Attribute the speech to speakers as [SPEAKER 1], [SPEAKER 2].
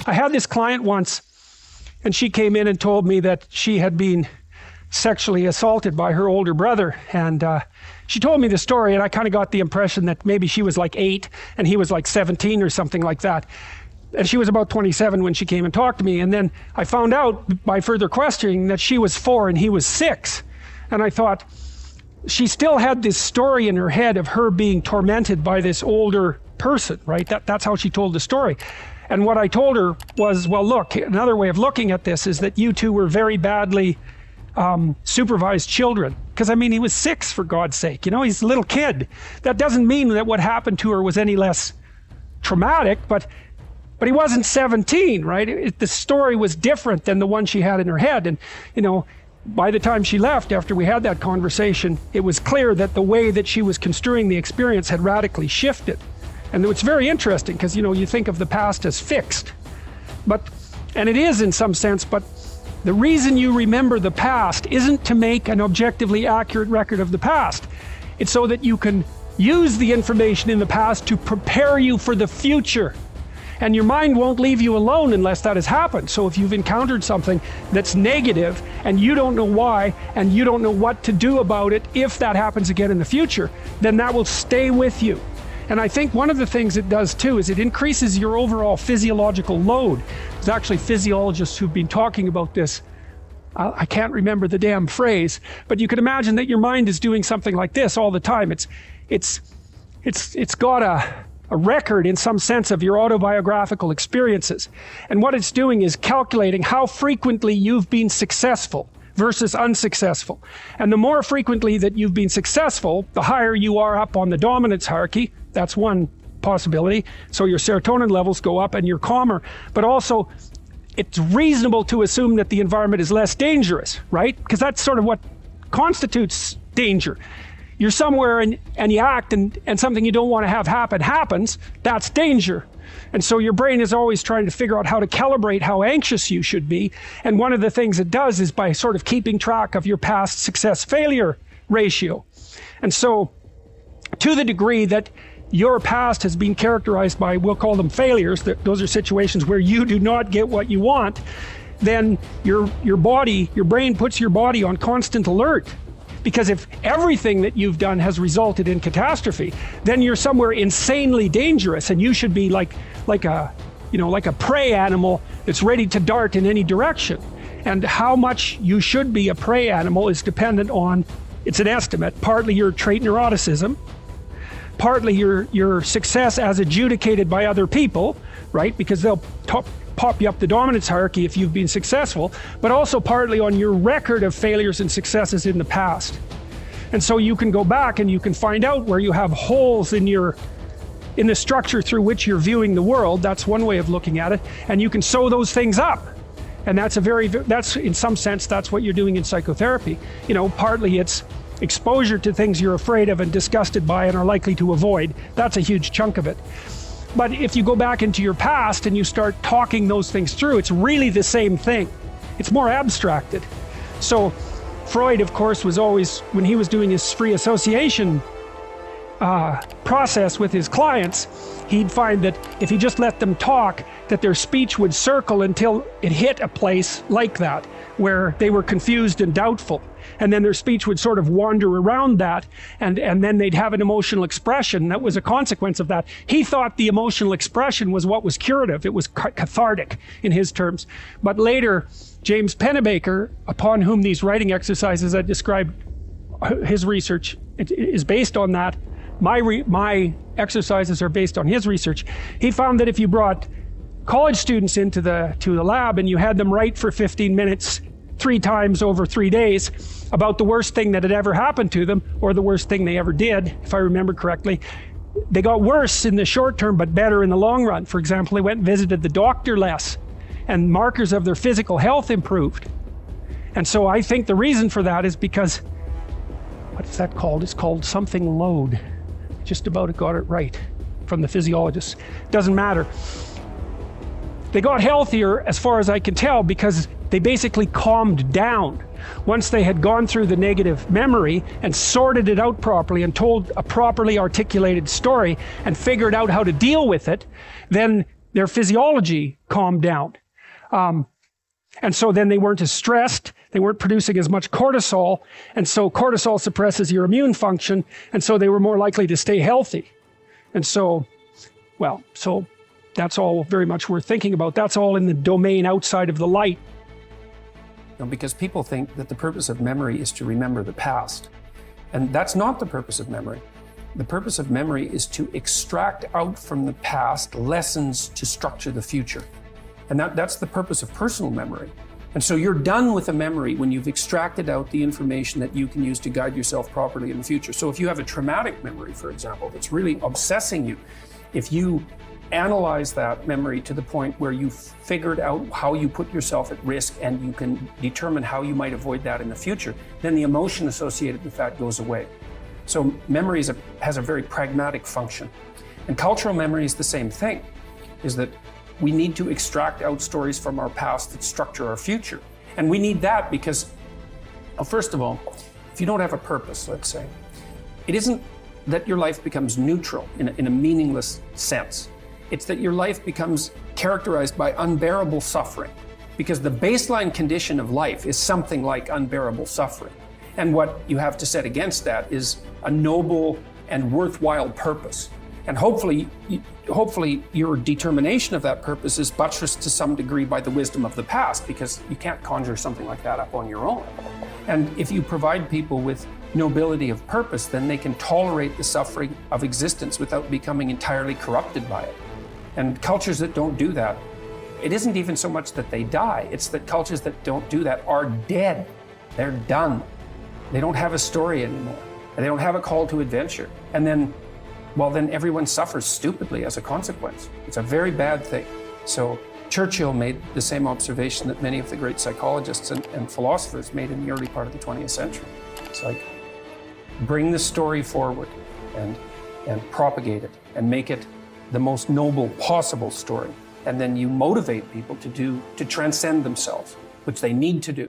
[SPEAKER 1] I had this client once, and she came in and told me that she had been sexually assaulted by her older brother. And she told me the story, and I kind of got the impression that maybe she was like 8 and he was like 17 or something like that. And she was about 27 when she came and talked to me. And then I found out by further questioning that she was 4 and he was 6. And I thought, she still had this story in her head of her being tormented by this older person, right? That's how she told the story. And what I told her was, well, look, another way of looking at this is that you two were very badly supervised children. Because I mean, he was 6, for God's sake, you know, he's a little kid. That doesn't mean that what happened to her was any less traumatic, but he wasn't 17, right? The story was different than the one she had in her head. And, you know, by the time she left, after we had that conversation, it was clear that the way that she was construing the experience had radically shifted. And it's very interesting because, you know, you think of the past as fixed, and it is in some sense, but the reason you remember the past isn't to make an objectively accurate record of the past. It's so that you can use the information in the past to prepare you for the future. And your mind won't leave you alone unless that has happened. So if you've encountered something that's negative and you don't know why and you don't know what to do about it if that happens again in the future, then that will stay with you. And I think one of the things it does too is it increases your overall physiological load. There's actually physiologists who've been talking about this. I can't remember the damn phrase, but you can imagine that your mind is doing something like this all the time. It's got a record in some sense of your autobiographical experiences. And what it's doing is calculating how frequently you've been successful versus unsuccessful. And the more frequently that you've been successful, the higher you are up on the dominance hierarchy. That's one possibility. So your serotonin levels go up and you're calmer. But also, it's reasonable to assume that the environment is less dangerous, right? Because that's sort of what constitutes danger. You're somewhere and you act and something you don't want to have happen happens, that's danger. And so your brain is always trying to figure out how to calibrate how anxious you should be. And one of the things it does is by sort of keeping track of your past success-failure ratio. And so to the degree that your past has been characterized by, we'll call them failures, those are situations where you do not get what you want, then your brain puts your body on constant alert. Because if everything that you've done has resulted in catastrophe, then you're somewhere insanely dangerous, and you should be like a prey animal that's ready to dart in any direction. And how much you should be a prey animal is dependent on, it's an estimate, partly your trait neuroticism, partly your success as adjudicated by other people, right? Because they'll pop you up the dominance hierarchy if you've been successful, but also partly on your record of failures and successes in the past. And so you can go back and you can find out where you have holes in the structure through which you're viewing the world. That's one way of looking at it. And you can sew those things up. And that's in some sense, that's what you're doing in psychotherapy. You know, partly it's exposure to things you're afraid of and disgusted by and are likely to avoid. That's a huge chunk of it. But if you go back into your past and you start talking those things through, it's really the same thing. It's more abstracted. So Freud, of course, was always, when he was doing his free association process with his clients, he'd find that if he just let them talk, that their speech would circle until it hit a place like that, where they were confused and doubtful. And then their speech would sort of wander around that, and then they'd have an emotional expression that was a consequence of that. He thought the emotional expression was what was curative. It was cathartic in his terms. But later, James Pennebaker, upon whom these writing exercises I described, his research is based on that. My exercises are based on his research. He found that if you brought college students to the lab and you had them write for 15 minutes 3 times over 3 days about the worst thing that had ever happened to them, or the worst thing they ever did, if I remember correctly, they got worse in the short term but better in the long run. For example, they went and visited the doctor less, and markers of their physical health improved. And so I think the reason for that is because, what's that called? It's called something load. Just about got it right from the physiologists. Doesn't matter. They got healthier, as far as I can tell, because they basically calmed down. Once they had gone through the negative memory and sorted it out properly and told a properly articulated story and figured out how to deal with it, then their physiology calmed down. And so then they weren't as stressed, they weren't producing as much cortisol, and so cortisol suppresses your immune function, and so they were more likely to stay healthy. And so, well, so that's all very much worth thinking about. That's all in the domain outside of the light.
[SPEAKER 2] Because people think that the purpose of memory is to remember the past. And that's not the purpose of memory. The purpose of memory is to extract out from the past lessons to structure the future. And that's the purpose of personal memory. And so you're done with a memory when you've extracted out the information that you can use to guide yourself properly in the future. So if you have a traumatic memory, for example, that's really obsessing you, if you analyze that memory to the point where you've figured out how you put yourself at risk and you can determine how you might avoid that in the future, then the emotion associated with that goes away. So memory has a very pragmatic function. And cultural memory is the same thing, is that we need to extract out stories from our past that structure our future. And we need that because, well, first of all, if you don't have a purpose, let's say, it isn't that your life becomes neutral in a meaningless sense. It's that your life becomes characterized by unbearable suffering, because the baseline condition of life is something like unbearable suffering. And what you have to set against that is a noble and worthwhile purpose. And hopefully your determination of that purpose is buttressed to some degree by the wisdom of the past, because you can't conjure something like that up on your own. And if you provide people with nobility of purpose, then they can tolerate the suffering of existence without becoming entirely corrupted by it. And cultures that don't do that, it isn't even so much that they die, it's that cultures that don't do that are dead. They're done. They don't have a story anymore. They don't have a call to adventure. And then, well, then everyone suffers stupidly as a consequence. It's a very bad thing. So Churchill made the same observation that many of the great psychologists and philosophers made in the early part of the 20th century. It's like, bring the story forward and propagate it and make it the most noble possible story. And then you motivate people to transcend themselves, which they need to do.